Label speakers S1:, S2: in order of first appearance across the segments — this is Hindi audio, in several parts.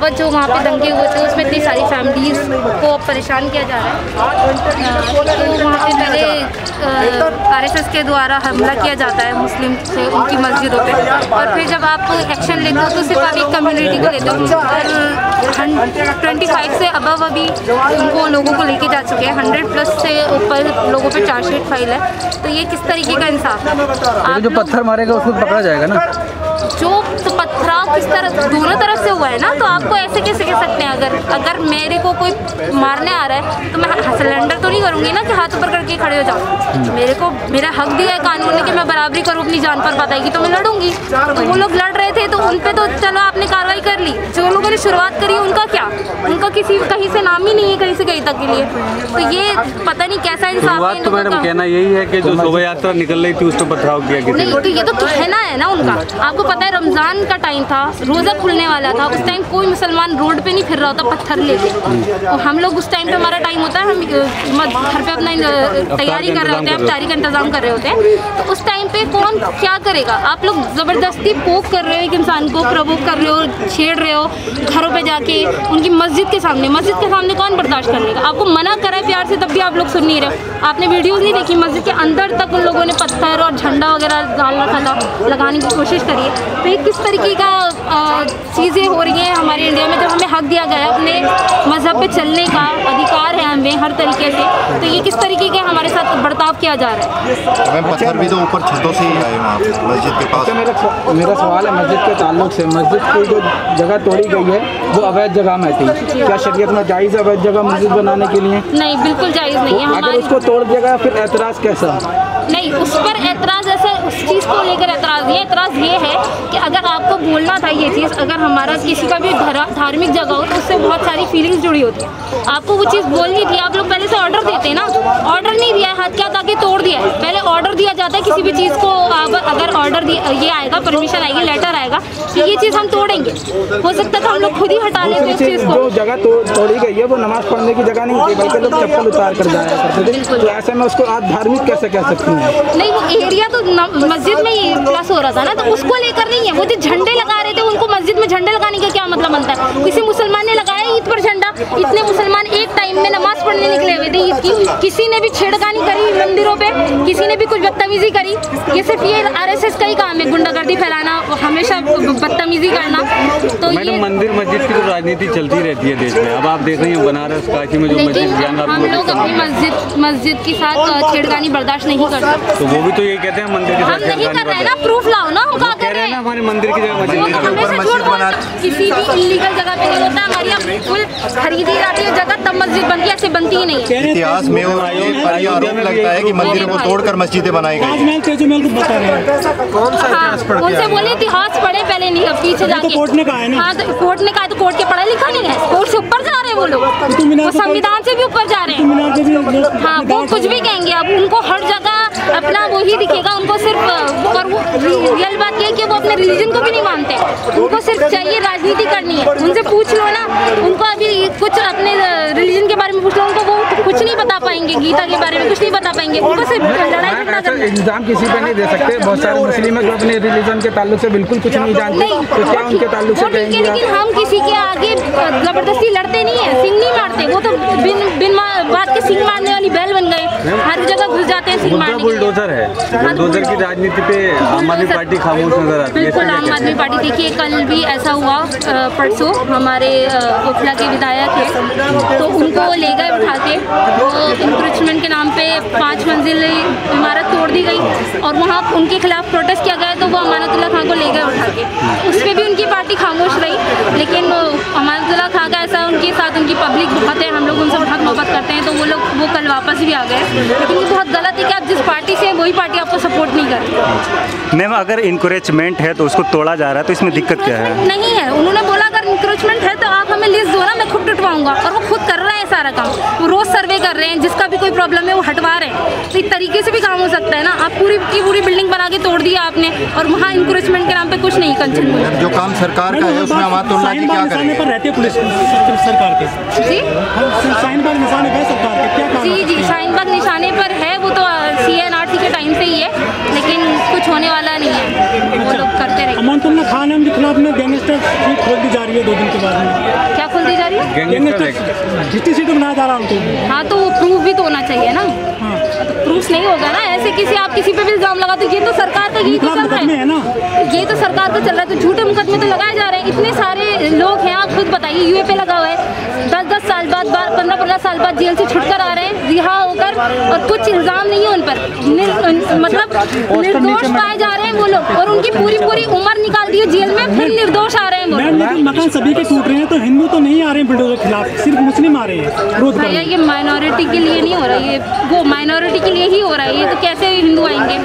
S1: अक्टूबर जो वहाँ पे दंगे हुए थे उसमें इतनी सारी फैमिलीज़ को परेशान किया जा रहा है। तो वहाँ पे पहले RSS के द्वारा हमला किया जाता है मुस्लिम से उनकी मस्जिदों पे, और फिर जब आप एक्शन लेते हो तो सिर्फ आप एक कम्युनिटी को लेते हो। और 25 से अबव अभी उनको लोगों को लेके जा चुके हैं, 100+ से ऊपर लोगों पे चार्जशीट फाइल है। तो ये किस तरीके का इंसाफ है?
S2: जो पत्थर मारेगा उसको पकड़ा जाएगा ना?
S1: जो तो पथराव किस तरह दोनों तरफ से हुआ है ना, तो आपको ऐसे कैसे कह सकते हैं? अगर मेरे को कोई मारने आ रहा है तो मैं सिलेंडर तो नहीं करूँगी ना कि हाथ ऊपर करके खड़े हो जाऊँ। मेरे को मेरा हक दिया है कानून ने कि मैं बराबरी करूँ, अपनी जान पर बताएगी तो मैं लड़ूंगी। तो वो लोग लड़ रहे थे तो उन पे तो चलो आपने कार्रवाई कर ली, जो लोगों ने शुरुआत करी उनका क्या? उनका किसी कहीं से नाम ही नहीं है, कहीं से कहीं तक के लिए। तो ये पता नहीं कैसा इंसाफ है।
S3: तो मैडम कहना यही है कि जो शोभा यात्रा निकल रही थी उस पर पथराव किया गया।
S1: नहीं, तो ये तो कहना है ना उनका। आपको पता है रमज़ान का टाइम था, रोज़ा खुलने वाला था, उस टाइम कोई मुसलमान रोड पे नहीं फिर रहा होता पत्थर लेके। तो हम लोग उस टाइम पे हमारा टाइम होता है, हम घर पे अपना तैयारी कर रहे होते हैं, अफ्तारी का इंतज़ाम कर रहे होते हैं। तो उस टाइम पे कौन क्या करेगा? आप लोग ज़बरदस्ती पोक कर रहे हो एक इंसान को, प्रवोक कर रहे हो, छेड़ रहे हो घरों पे जाके, उनकी मस्जिद के सामने कौन बर्दाश्त कर लेगा? आपको मना करा है प्यार से, तब भी आप लोग सुन नहीं रहे। आपने वीडियोज़ नहीं देखी, मस्जिद के अंदर तक उन लोगों ने पत्थर और झंडा वगैरह डाल रखा था, लगाने की कोशिश करिए। तो ये किस तरीके का चीज़ें हो रही हैं हमारे इंडिया में, जब हमें हक दिया गया है अपने मज़हब पे चलने का, अधिकार है हमें हर तरीके से, तो ये किस तरीके के हमारे साथ बर्ताव किया जा रहा है?
S4: मैम पत्थर भी तो ऊपर छतों से ही आए वहाँ मस्जिद के पास।
S2: मेरा सवाल है मस्जिद के ताल्लुक से, मस्जिद की जो जगह तोड़ी गई है वो अवैध जगह में थी, क्या शरीयत में जायज़ है अवैध जगह मस्जिद बनाने के लिए?
S1: नहीं, बिल्कुल जायज़ नहीं है।
S2: अगर उसको तोड़ दिया गया फिर एतराज़ कैसा?
S1: नहीं, उस पर एतराज़ ऐसा उस चीज़ को लेकर एतराज़ नहीं है। एतराज़ ये है कि अगर आपको बोलना था ये चीज़, अगर हमारा किसी का भी धार्मिक जगह हो तो उससे बहुत सारी फीलिंग्स जुड़ी होती है। आपको वो चीज़ बोलनी थी, आप लोग पहले से ऑर्डर देते ना। ऑर्डर नहीं दिया है, हाथ क्या ताकि तोड़ दिया है। पहले ऑर्डर दिया जाता है किसी भी चीज़ को, अगर ऑर्डर ये आएगा, परमिशन आएगी, लेटर आएगा तो ये चीज़ हम तोड़ेंगे। हो सकता था हम लोग खुद ही हटा लेते उस चीज़ को।
S2: जो जगह तोड़ी गई है वो नमाज पढ़ने की जगह नहीं थी, बल्कि लोग चप्पल उतार कर जाया करते थे। तो ऐसे में उसको आप धार्मिक कैसे कह सकते हैं?
S1: नहीं, वो एरिया तो मस्जिद में ही प्लस हो रहा था ना, तो उसको लेकर नहीं है। वो जो झंडे लगा रहे थे, उनको मस्जिद में झंडे लगाने का क्या मतलब बनता है? किसी मुसलमान ने लगाया ईद पर झंडा, इतने मुसलमान एक टाइम में नमाज पढ़ने निकले हुए थे ईद की, किसी ने भी छेड़खानी करी मंदिरों पे, किसी ने भी कुछ बदतमीजी करी। ये सिर्फ ये RSS का ही काम है, गुंडागर्दी फैलाना, हमेशा बदतमीजी करना। तो
S3: मैडम मंदिर मस्जिद की तो राजनीति चलती रहती है देश में। अब आप देख रही हैं बनारस काशी में जो मस्जिद,
S1: हम लोग अपनी मस्जिद के साथ छेड़खानी बर्दाश्त नहीं कर सकते।
S3: तो वो भी तो यही कहते हैं मंदिर के साथ
S1: हम नहीं कर रहे हैं ना, प्रूफ लाओ ना। हम कह रहे हैं ना
S3: हमारे मंदिर की जगह मस्जिद
S1: किसी भी इलीगल जगह पे नहीं होता। हमारी यहाँ फुल खरीदी जाती है जगह, तब मस्जिद बनती है, ऐसे बनती ही नहीं है।
S4: इतिहास में आरोप लगता है कि मंदिरों को तोड़कर मस्जिदें बनाई गई।
S1: उनसे बोले इतिहास पढ़े पहले, नहीं पीछे जाके। कोर्ट ने कहा है ना। हाँ, तो कोर्ट ने कहा, तो कोर्ट के पढ़ा लिखा नहीं है। कोर्ट से ऊपर जा रहे हैं वो लोग, वो संविधान से भी ऊपर जा रहे हैं। हाँ, वो कुछ भी कहेंगे, अब उनको हर जगह अपना वही दिखेगा। उनको सिर्फ, और वो रियल बात ये है कि वो अपने रिलीजन को भी नहीं मानते, उनको सिर्फ चाहिए राजनीति करनी है। उनसे पूछ लो ना, उनको अभी कुछ अपने रिलीजन के बारे में पूछ लो, उनको वो कुछ नहीं बता पाएंगे, गीता के बारे में कुछ नहीं बता पाएंगे। उनको सिर्फ लड़ाई झगड़ा करना है।
S2: इल्जाम किसी पे नहीं दे सकते, बहुत सारे मुस्लिम जो अपने रिलीजन के ताल्लुक से बिल्कुल कुछ नहीं जानते, तो क्या उनके ताल्लुक से कहेंगे?
S1: लेकिन हम किसी के आगे जबरदस्ती लड़ते नहीं है, सिंह नहीं मारते। वो तो बिन बात के सिंह मारने वाली बैल बन गए, हर जगह घुस जाते हैं सिंह मारने।
S3: बुलडोजर है, बुलडोजर की राजनीति पे आम आदमी पार्टी खामोश नजर आती है।
S1: बिल्कुल, आम आदमी पार्टी देखिए, कल भी ऐसा हुआ, परसों हमारे ओखला के विधायक हैं, तो उनको ले गए उठा के, वो इंक्रोचमेंट के नाम पे 5 मंजिल इमारत तोड़ दी गई और वहाँ उनके खिलाफ प्रोटेस्ट किया गया, तो वो अमानतुल्लाह खान को ले गए उठा के। उस पर भी उनकी पार्टी खामोश रही, लेकिन अमानतुल्लाह खान का ऐसा उनके साथ उनकी पब्लिक बहुत है, हम लोग उनसे बहुत मोहब्बत करते हैं, तो वो कल वापस भी आ गए। लेकिन ये बहुत गलत है कि आप जिस पार्टी से वही पार्टी आपको सपोर्ट नहीं कर रही।
S5: मैम अगर इंक्रोचमेंट है तो उसको तोड़ा जा रहा है, तो इसमें दिक्कत क्या है?
S1: नहीं है, उन्होंने बोला अगर इंक्रोचमेंट है तो आप हमें लिस्ट दो ना, मैं खुद टुटवाऊंगा, और वो खुद कर रहे हैं सारा काम। वो रोज सर्वे कर रहे हैं, जिसका भी कोई प्रॉब्लम है वो हटवा रहे हैं। तो इस तरीके से भी काम हो सकता है ना। आप पूरी की पूरी बिल्डिंग बना के तोड़ दिया आपने, और वहाँ इंक्रोचमेंट के नाम पे कुछ नहीं कंचन हुआ।
S4: जो काम सरकार का है उसमें अमानतुल्लाह जी क्या करेंगे?
S6: पर रहते पुलिस सरकार के
S1: जी,
S6: शाहीनबाग निशाने पे सरकार के क्या काम?
S1: जी, शाहीनबाग निशाने पर है, वो तो CNRC के टाइम से ही है, लेकिन कुछ होने वाला नहीं है, वो लोग करते रहे।
S6: अमानतुल्लाह खान के खिलाफ में गैंगस्टर ट्वीट खोल दी जा रही है 2 दिन के बाद में। जितनी सीटें बनाया जा रहा है उनको।
S1: हाँ तो वो प्रूफ भी तो होना चाहिए ना। प्रूफ नहीं होगा ना, ऐसे आप किसी पे भी इल्जाम लगा तो ये तो सरकार का यही तो चल रहा है ना, ये तो सरकार का चल रहा है। तो झूठे मुकदमे तो लगाए जा रहे हैं। इतने सारे लोग हैं, आप खुद बताइए, यूए पे लगा हुआ है, 10-10 साल बाद 15-15 साल बाद जेल से छुटकर आ रहे हैं रिहा होकर, और कुछ इल्जाम नहीं है उन पर, मतलब निर्दोष पाए जा रहे हैं वो लोग, और उनकी पूरी उम्र निकाल दी है जेल में, फिर निर्दोष आ रहे हैं वो।
S6: लेकिन मकान सभी के टूट रहे हैं, तो हिंदू तो नहीं आ रहे हैं बुलडोजर के खिलाफ, सिर्फ मुस्लिम आ रहे हैं रोज।
S1: भैया ये माइनॉरिटी के लिए नहीं हो रहा है, ये वो माइनॉरिटी के लिए ही हो रहा है। ये तो कैसे हिंदू आएंगे?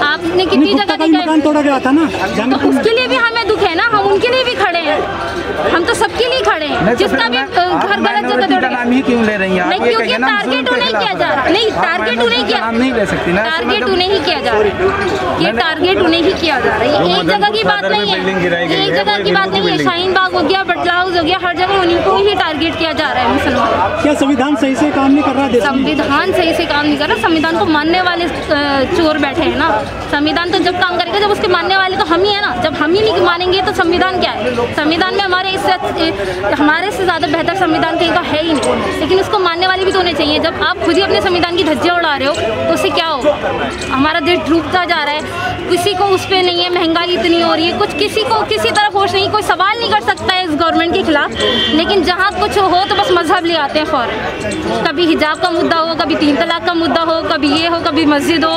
S1: आपने कितनी जगह देखा
S6: मकान तोड़ा गया था ना,
S1: तो उसके लिए भी हमें दुख है ना, हम उनके लिए भी खड़े हैं, हम तो सबके लिए खड़े हैं। जिसका भी घर गलत जगह तोड़
S2: नाम ही क्यों ले रही हैं?
S1: नहीं, क्योंकि टारगेट उन्हें किया जा रहा है। नहीं, टारगेट उन्हें किया,
S2: नहीं ले सकती ना,
S1: टारगेट उन्हें ही किया जा रहा है। ये टारगेट उन्हें ही किया जा रहा है। ये एक जगह की बात नहीं है, एक जगह की बात नहीं है। शाहीन बाग हो गया, बटला हाउस हो गया, हर जगह उन्हीं को ही टारगेट किया जा रहा है मुसलमान।
S6: क्या संविधान सही से काम नहीं कर रहा है?
S1: संविधान सही से काम नहीं कर रहा। संविधान को मानने वाले चोर बैठे हैं ना। संविधान तो जब काम करेगा जब उसके मानने वाले तो हम ही है ना। जब हम ही नहीं मानेंगे तो संविधान क्या है? संविधान में हमारे से ज़्यादा बेहतर संविधान कहीं का है ही नहीं, लेकिन उसको मानने वाले भी तो होने चाहिए। जब आप खुद ही अपने संविधान की धज्जियाँ उड़ा रहे हो तो उससे क्या हो? हमारा देश डूबता जा रहा है, किसी को उस पर नहीं है, महंगाई इतनी हो रही है, कुछ किसी को किसी तरफ होश नहीं, कोई सवाल नहीं कर सकता है इस गवर्नमेंट के खिलाफ। लेकिन जहाँ कुछ हो तो बस मजहब ले आते हैं फ़ौरन। कभी हिजाब का मुद्दा हो, कभी 3 तलाक का मुद्दा हो, कभी ये हो, कभी मस्जिद हो।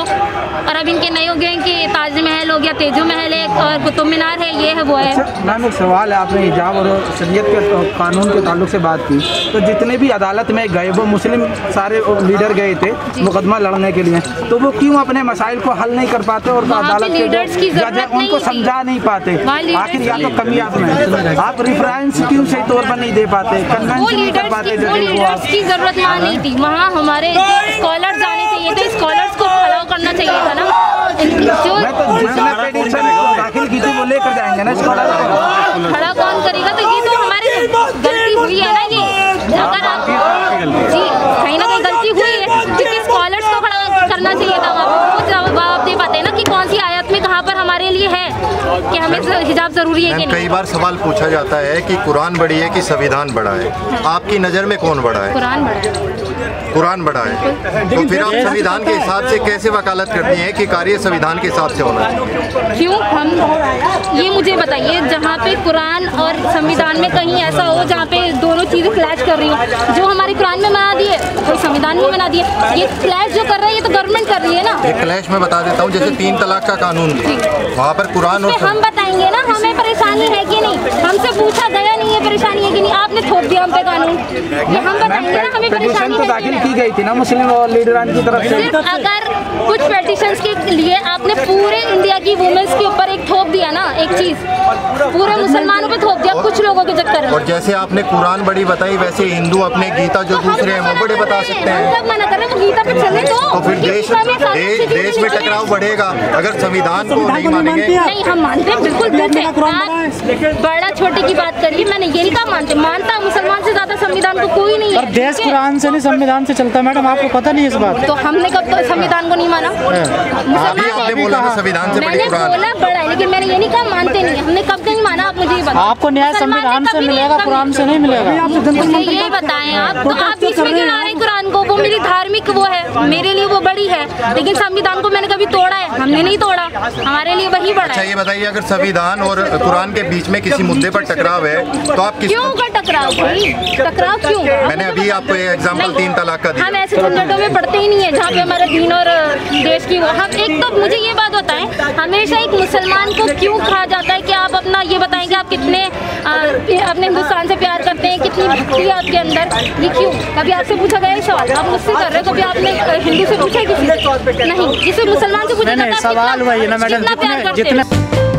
S1: और अब इनके नए हो गए कि ताजमहल हो गया, तेजो महल है, और कुतुब मीनार है, ये है वो है।
S2: मैम एक सवाल है, आपने हिजाब और शरीयत के कानून के ताल्लुक से बात की, तो जितने भी अदालत में गए वो मुस्लिम सारे लीडर गए थे मुकदमा लड़ने के लिए, तो वो क्यों अपने मसाइल को हल नहीं कर पाते और अदालत के जज उनको समझा नहीं पाते? आखिर या तो कमी आप में, आप रेफरेंस क्यों सही तौर पर नहीं दे पाते, कन्वेंशन नहीं कर पाते?
S1: लीडर्स की जरूरत वहाँ नहीं थी, वहाँ हमारे स्कॉलर्स जाने चाहिए थे, स्कॉलर्स को अलाउ करना चाहिए था ना। जो
S2: दाखिल की थी वो लेकर जाएंगे ना स्कॉलर को,
S1: खड़ा कौन करेगा? तो ये तो हमारी गलती हुई है ना। ये अगर आप जी कहीं ना कहीं गलती हुई है, क्योंकि स्कॉलर्स को खड़ा करना चाहिए था। वो जवाब दे पाते हैं ना कि कौन सी आयत में कहाँ पर हमारे लिए है कि हमें हिजाब जरूरी है कि नहीं।
S4: कई बार सवाल पूछा जाता है कि कुरान बड़ी है कि संविधान बड़ा है, आपकी नज़र में कौन बड़ा है?
S1: कुरान बड़ा है।
S4: कुरान बड़ा है, तो फिर आप संविधान के हिसाब से कैसे वकालत करती हैं कि कार्य संविधान के हिसाब से होना चाहिए?
S1: क्यों? हम ये मुझे बताइए, जहाँ पे कुरान और संविधान में कहीं ऐसा हो जहाँ पे दोनों चीज़ें क्लैश कर रही हो, जो हमारे कुरान में बना दिए कोई संविधान में बना दिए। ये क्लैश जो कर रहा है ये तो गवर्नमेंट कर रही है ना।
S4: ये क्लैश मैं बता देता हूँ, जैसे 3 तलाक का कानून वहाँ पर कुरान और
S1: हम बताएंगे ना हमें परेशानी है कि नहीं। हमसे पूछा गया नहीं है परेशानी है कि नहीं, आपने थोप दिया हम पे कानून। ये हम बताएंगे ना हमें परेशानी
S2: तो दाखिल की गई थी ना मुस्लिम और लीडरान की तरफ से।
S1: सिर्फ अगर कुछ पेटिशंस के लिए आपने पूरे इंडिया की वुमेन्स के ऊपर एक थोप दिया ना, एक चीज पूरे मुसलमानों पे थोप दिया कुछ लोगों के चक्कर में।
S4: और जैसे आपने कुरान बड़ी बताई, वैसे हिंदू अपने गीता जो दूसरे हैं वो बड़े बता सकते हैं।
S1: हम मना कर रहे हैं, वो गीता पे चले
S4: तो फिर देश में टकराव बढ़ेगा अगर संविधान को नहीं मानेंगे।
S1: नहीं, हम मानते हैं, बिल्कुल बड़ा छोटे की बात करिए, मैंने ये नहीं कहा मानते, मानता मुसलमान से ज्यादा संविधान को कोई नहीं है।
S6: देश कुरान से नहीं संविधान से चलता। मैडम आपको पता नहीं इस बात?
S1: तो हमने कब तो संविधान को नहीं माना?
S4: आपने बोला ना संविधान से
S1: मैंने बोला बड़ा है, लेकिन मैंने ये नहीं कहा मानते नहीं। हमने कब नहीं माना, आप मुझे ये बताओ।
S6: आपको न्याय संविधान से मिलेगा, कुरान से नहीं मिलेगा।
S1: मुझे ये बताएं आप, तो आप बीच में क्यों ला रहे हैं कुरान को? वो मेरी धार्मिक वो है, मेरे लिए वो बड़ी है, लेकिन संविधान को मैंने कभी तोड़ा है? हमने नहीं तोड़ा, हमारे लिए वही बड़ा है।
S4: अच्छा ये बताइए, अगर संविधान और कुरान के बीच में किसी मुद्दे पर टकराव है तो आप
S1: क्यों का टकराव क्यों?
S4: मैंने अभी आपको एक एग्जांपल 3 तलाक का दिया।
S1: हम ऐसे झंझटों में पढ़ते ही नहीं है जहाँ पे हमारा दीन और देश की वो। हम एक तो मुझे ये बात बताएं, हमेशा एक मुसलमान को क्यों कहा जाता है कि आप अपना ये बताएं कि आप कितने अपने हिंदुस्तान से प्यार करते हैं, कितनी भक्ति है आपके अंदर, ये क्यों? कभी आपसे पूछा गया ये सवाल? आप मुझसे कर रहे हो, कभी आपने हिंदू से पूछा किसी से? नहीं, जिसे मुसलमान से पूछा जाता है
S6: सवाल वही है ना मैडम,
S1: कितना प्यार करते हैं।